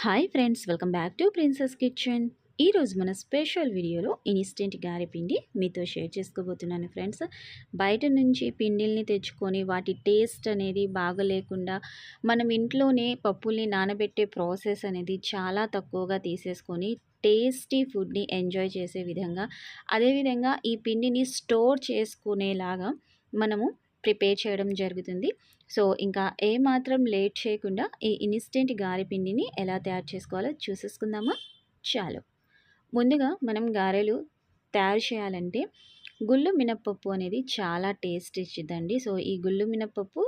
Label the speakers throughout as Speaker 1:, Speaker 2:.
Speaker 1: Hi friends, welcome back to princess kitchen. ఈరోజు మన special వీడియోలో ఇన్స్టెంట్ గారె పిండి మీతో షేర్ చేసుకోబోతున్నాను ఫ్రెండ్స్. బయట నుంచి పిండిల్ని తెచ్చుకొని వాటి టేస్ట్ అనేది బాగా లేకుండా మనం ఇంట్లోనే పప్పుల్ని నానబెట్టే ప్రాసెస్ అనేది చాలా తక్కువగా తీసేసుకొని టేస్టీ ఫుడ్ని ఎంజాయ్ చేసే విధంగా, అదేవిధంగా ఈ పిండిని స్టోర్ చేసుకునేలాగా మనము ప్రిపేర్ చేయడం జరుగుతుంది. సో ఇంకా ఏమాత్రం లేట్ చేయకుండా ఈ ఇన్స్టెంట్ గారె పిండిని ఎలా తయారు చేసుకోవాలో చూసేసుకుందామా. చాలు, ముందుగా మనం గారెలు తయారు చేయాలంటే గుళ్ళు మినప్పప్పు అనేది చాలా టేస్ట్ ఇచ్చిద్దండి. సో ఈ గుళ్ళు మినప్పప్పు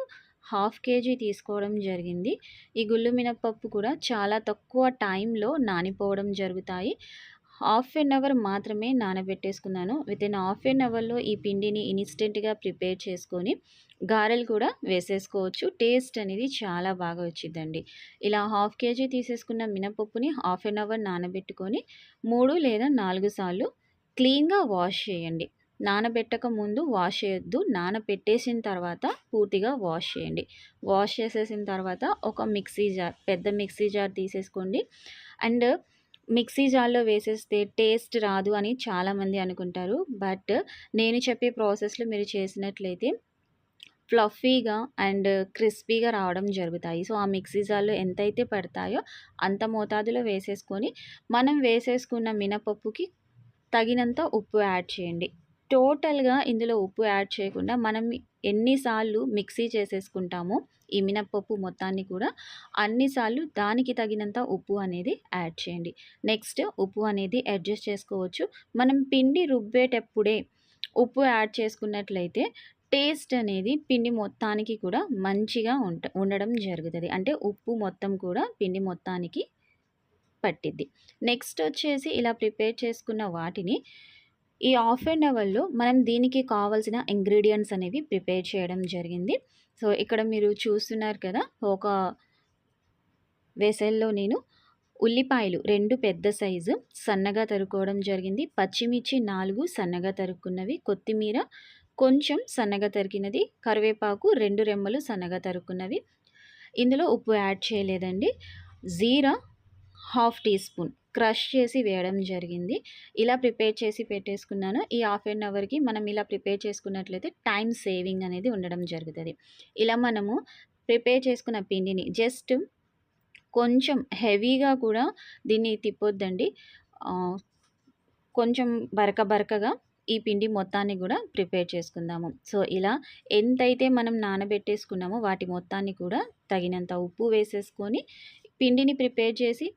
Speaker 1: హాఫ్ కేజీ తీసుకోవడం జరిగింది. ఈ గుళ్ళు మినప్పప్పు కూడా చాలా తక్కువ టైంలో నానిపోవడం జరుగుతాయి. హాఫ్ ఎన్ అవర్ మాత్రమే నానబెట్టేసుకున్నాను. వితిన్ హాఫ్ ఎన్ అవర్లో ఈ పిండిని ఇన్స్టెంట్గా ప్రిపేర్ చేసుకొని గారెలు కూడా వేసేసుకోవచ్చు. టేస్ట్ అనేది చాలా బాగా వచ్చిందండి. ఇలా హాఫ్ కేజీ తీసేసుకున్న మినపప్పుని హాఫ్ ఎన్ అవర్ నానబెట్టుకొని 3 లేదా 4 సార్లు క్లీన్గా వాష్ చేయండి. నానబెట్టక ముందు వాష్ చేయొద్దు, నానబెట్టేసిన తర్వాత పూర్తిగా వాష్ చేయండి. వాష్ చేసేసిన తర్వాత ఒక మిక్సీ జార్, పెద్ద మిక్సీ జార్ తీసేసుకోండి. అండ్ మిక్సీ జార్లో వేసేస్తే టేస్ట్ రాదు అని చాలామంది అనుకుంటారు. బట్ నేను చెప్పే ప్రాసెస్లో మీరు చేసినట్లయితే ఫ్లఫీగా అండ్ క్రిస్పీగా రావడం జరుగుతాయి. సో ఆ మిక్సీ జార్లో ఎంతైతే పడతాయో అంత మోతాదులో వేసేసుకొని మనం వేసేసుకున్న మినపప్పుకి తగినంత ఉప్పు యాడ్ చేయండి. టోటల్గా ఇందులో ఉప్పు యాడ్ చేయకుండా మనం ఎన్నిసార్లు మిక్సీ చేసేసుకుంటామో ఈ మినప్పప్పు మొత్తాన్ని కూడా అన్నిసార్లు దానికి తగినంత ఉప్పు అనేది యాడ్ చేయండి. నెక్స్ట్ ఉప్పు అనేది అడ్జస్ట్ చేసుకోవచ్చు. మనం పిండి రుబ్బేటప్పుడే ఉప్పు యాడ్ చేసుకున్నట్లయితే టేస్ట్ అనేది పిండి మొత్తానికి కూడా మంచిగా ఉండడం జరుగుతుంది. అంటే ఉప్పు మొత్తం కూడా పిండి మొత్తానికి పట్టిద్ది. నెక్స్ట్ వచ్చేసి ఇలా ప్రిపేర్ చేసుకున్న వాటిని ఈ హాఫ్ అన్ అవర్లో మనం దీనికి కావాల్సిన ఇంగ్రీడియంట్స్ అనేవి ప్రిపేర్ చేయడం జరిగింది. సో ఇక్కడ మీరు చూస్తున్నారు కదా, ఒక వెసల్లో నేను ఉల్లిపాయలు 2 పెద్ద సైజు సన్నగా తరుక్కోవడం జరిగింది. పచ్చిమిర్చి 4 సన్నగా తరుక్కున్నవి, కొత్తిమీర కొంచెం సన్నగా తరిగినది, కరివేపాకు 2 రెమ్మలు సన్నగా తరుక్కున్నవి. ఇందులో ఉప్పు యాడ్ చేయలేదండి. జీరా హాఫ్ టీ స్పూన్ క్రష్ చేసి వేయడం జరిగింది. ఇలా ప్రిపేర్ చేసి పెట్టేసుకున్నాను. ఈ హాఫ్ అన్ అవర్కి మనం ఇలా ప్రిపేర్ చేసుకున్నట్లయితే టైం సేవింగ్ అనేది ఉండడం జరుగుతుంది. ఇలా మనము ప్రిపేర్ చేసుకున్న పిండిని జస్ట్ కొంచెం హెవీగా కూడా దీన్ని తిప్పొద్దండి. కొంచెం బరకగా ఈ పిండి మొత్తాన్ని కూడా ప్రిపేర్ చేసుకుందాము. సో ఇలా ఎంతైతే మనం నానబెట్టేసుకున్నామో వాటి మొత్తాన్ని కూడా తగినంత ఉప్పు వేసేసుకొని పిండిని ప్రిపేర్ చేసి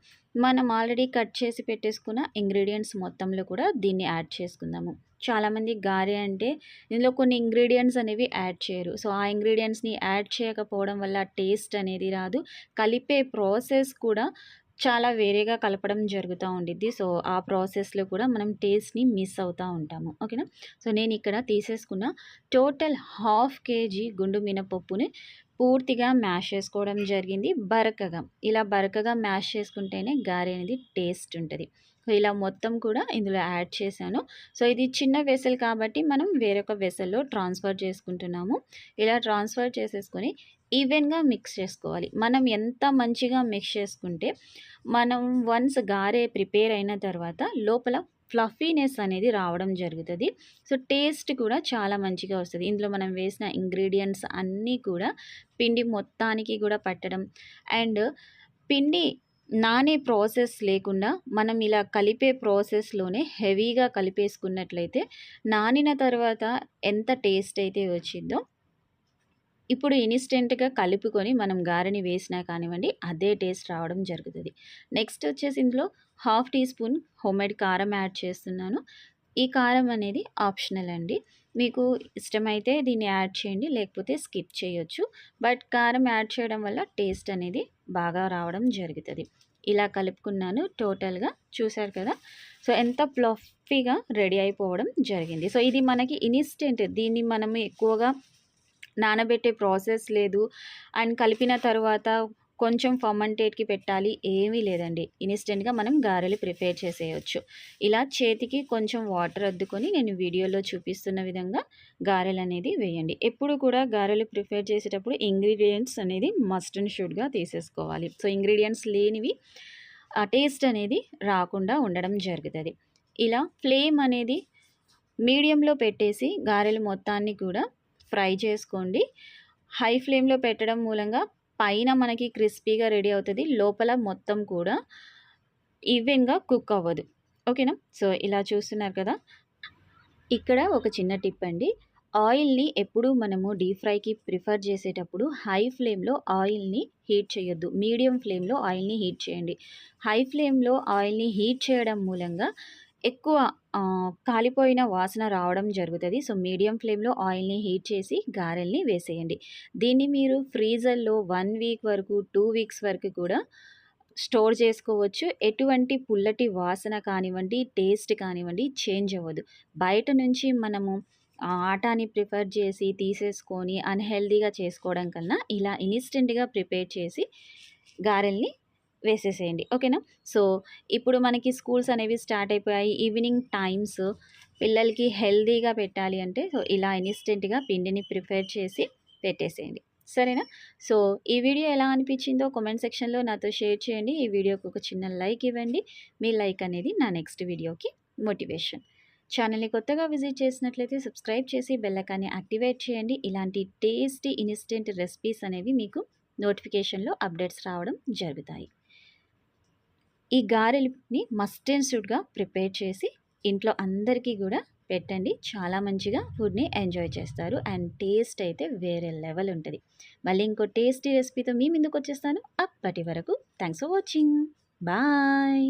Speaker 1: మనం ఆల్రెడీ కట్ చేసి పెట్టేసుకున్న ఇంగ్రీడియంట్స్ మొత్తంలో కూడా దీన్ని యాడ్ చేసుకుందాము. చాలామంది గారె అంటే ఇందులో కొన్ని ఇంగ్రీడియంట్స్ అనేవి యాడ్ చేయరు. సో ఆ ఇంగ్రీడియంట్స్ని యాడ్ చేయకపోవడం వల్ల టేస్ట్ అనేది రాదు. కలిపే ప్రాసెస్ కూడా చాలా వేరేగా కలపడం జరుగుతూ ఉండిద్ది. సో ఆ ప్రాసెస్లో కూడా మనం టేస్ట్ని మిస్ అవుతూ ఉంటాము. ఓకేనా. సో నేను ఇక్కడ తీసేసుకున్న టోటల్ హాఫ్ కేజీ గుండు మినపప్పుని పూర్తిగా మ్యాష్ చేసుకోవడం జరిగింది. బరకగా ఇలా బరకగా మ్యాష్ చేసుకుంటేనే గారె అనేది టేస్ట్ ఉంటుంది. సో ఇలా మొత్తం కూడా ఇందులో యాడ్ చేశాను. సో ఇది చిన్న వెసల్ కాబట్టి మనం వేరొక వెసల్లో ట్రాన్స్ఫర్ చేసుకుంటున్నాము. ఇలా ట్రాన్స్ఫర్ చేసేసుకొని ఈవెన్గా మిక్స్ చేసుకోవాలి. మనం ఎంత మంచిగా మిక్స్ చేసుకుంటే మనం వన్స్ గారె ప్రిపేర్ అయిన తర్వాత లోపల ఫ్లఫీనెస్ అనేది రావడం జరుగుతుంది. సో టేస్ట్ కూడా చాలా మంచిగా వస్తుంది. ఇందులో మనం వేసిన ఇంగ్రీడియంట్స్ అన్నీ కూడా పిండి మొత్తానికి కూడా పట్టడం అండ్ పిండి నానే ప్రాసెస్ లేకుండా మనం ఇలా కలిపే ప్రాసెస్లోనే హెవీగా కలిపేసుకున్నట్లయితే నానిన తర్వాత ఎంత టేస్ట్ అయితే వచ్చిందో ఇప్పుడు ఇన్స్టెంట్గా కలుపుకొని మనం గారెని వేసినా కానివ్వండి అదే టేస్ట్ రావడం జరుగుతుంది. నెక్స్ట్ వచ్చేసి ఇందులో హాఫ్ టీ స్పూన్ హోమ్మేడ్ కారం యాడ్ చేస్తున్నాను. ఈ కారం అనేది ఆప్షనల్ అండి. మీకు ఇష్టమైతే దీన్ని యాడ్ చేయండి, లేకపోతే స్కిప్ చేయొచ్చు. బట్ కారం యాడ్ చేయడం వల్ల టేస్ట్ అనేది బాగా రావడం జరుగుతుంది. ఇలా కలుపుకున్నాను. టోటల్గా చూసారు కదా. సో ఎంత ఫ్లఫీగా రెడీ అయిపోవడం జరిగింది. సో ఇది మనకి ఇన్స్టెంట్. దీన్ని మనం ఎక్కువగా నానబెట్టే ప్రాసెస్ లేదు. అండ్ కలిపిన తర్వాత కొంచెం ఫర్మెంటేట్కి పెట్టాలి ఏమీ లేదండి. ఇన్స్టెంట్గా మనం గారెలు ప్రిపేర్ చేసేయచ్చు. ఇలా చేతికి కొంచెం వాటర్ అద్దుకొని నేను వీడియోలో చూపిస్తున్న విధంగా గారెలు అనేది వేయండి. ఎప్పుడు కూడా గారెలు ప్రిపేర్ చేసేటప్పుడు ఇంగ్రీడియంట్స్ అనేది మస్ట్ అండ్ షుడ్గా తీసేసుకోవాలి. సో ఇంగ్రీడియంట్స్ లేనివి ఆ టేస్ట్ అనేది రాకుండా ఉండడం జరుగుతుంది. ఇలా ఫ్లేమ్ అనేది మీడియంలో పెట్టేసి గారెలు మొత్తాన్ని కూడా ఫ్రై చేసుకోండి. హై ఫ్లేమ్లో పెట్టడం మూలంగా పైన మనకి క్రిస్పీగా రెడీ అవుతుంది, లోపల మొత్తం కూడా ఈవెన్గా కుక్ అవ్వదు. ఓకేనా? సో ఇలా చూస్తున్నారు కదా. ఇక్కడ ఒక చిన్న టిప్ అండి. ఆయిల్‌ని ఎప్పుడూ మనము డీప్ ఫ్రైకి ప్రిఫర్ చేసేటప్పుడు హై ఫ్లేమ్‌లో ఆయిల్‌ని హీట్ చేయొద్దు. మీడియం ఫ్లేమ్‌లో ఆయిల్‌ని హీట్ చేయండి. హై ఫ్లేమ్‌లో ఆయిల్‌ని హీట్ చేయడం మూలంగా ఎక్కువ కాలిపోయిన వాసన రావడం జరుగుతది. సో, మీడియం ఫ్లేమ్‌లో ఆయిల్‌ని హీట్ చేసి గారెల్ని వేసేయండి. దీన్ని మీరు ఫ్రీజర్‌లో 1 వీక్ వరకు, 2 వీక్స్ వరకు కూడా స్టోర్ చేసుకోవచ్చు. ఎటువంటి పుల్లటి వాసన కానివ్వండి, టేస్ట్ కానివ్వండి చేంజ్ అవ్వదు. బయట నుంచి మనము ఆటాని ప్రిఫర్ చేసి తీసేసుకొని అన్‌హెల్తీగా చేసుకోవడం కన్నా ఇలా ఇన్‌స్టెంట్‌గా ప్రిపేర్ చేసి గారెల్ని వేసేసేయండి. ఓకేనా? సో, ఇప్పుడు మనకి స్కూల్స్ అనేవి స్టార్ట్ అయిపోయాయి. ఈవినింగ్ టైమ్స్ పిల్లలకి హెల్తీగా పెట్టాలి అంటే సో, ఇలా ఇన్‌స్టెంట్‌గా పిండిని ప్రిపేర్ చేసి పెట్టేసేయండి. సరేనా? సో, ఈ వీడియో ఎలా అనిపించిందో కామెంట్ సెక్షన్‌లో నాతో షేర్ చేయండి. ఈ వీడియోకి ఒక చిన్న లైక్ ఇవ్వండి. మీ లైక్ అనేది నా నెక్స్ట్ వీడియోకి మోటివేషన్. ఛానల్‌ని కొత్తగా విజిట్ చేసినట్లయితే సబ్స్క్రైబ్ చేసి బెల్ ఐకాన్ని యాక్టివేట్ చేయండి. ఇలాంటి టేస్టీ ఇన్‌స్టెంట్ రెసిపీస్ అనేవి మీకు నోటిఫికేషన్‌లో అప్డేట్స్ రావడం జరుగుతాయి. ఈ గారెలని మస్ట్ అండ్ షుడ్‌గా ప్రిపేర్ చేసి ఇంట్లో అందరికీ గూడా పెట్టండి. చాలా మంచిగా ఫుడ్‌ని ఎంజాయ్ చేస్తారు. అండ్ టేస్ట్ అయితే వేరే లెవెల్ ఉంటది. మళ్ళీ ఇంకో టేస్టీ రెసిపీతో మీ ముందుకొచ్చేస్తాను. అప్పటి వరకు థాంక్స్ ఫర్ వాచింగ్. బాయ్.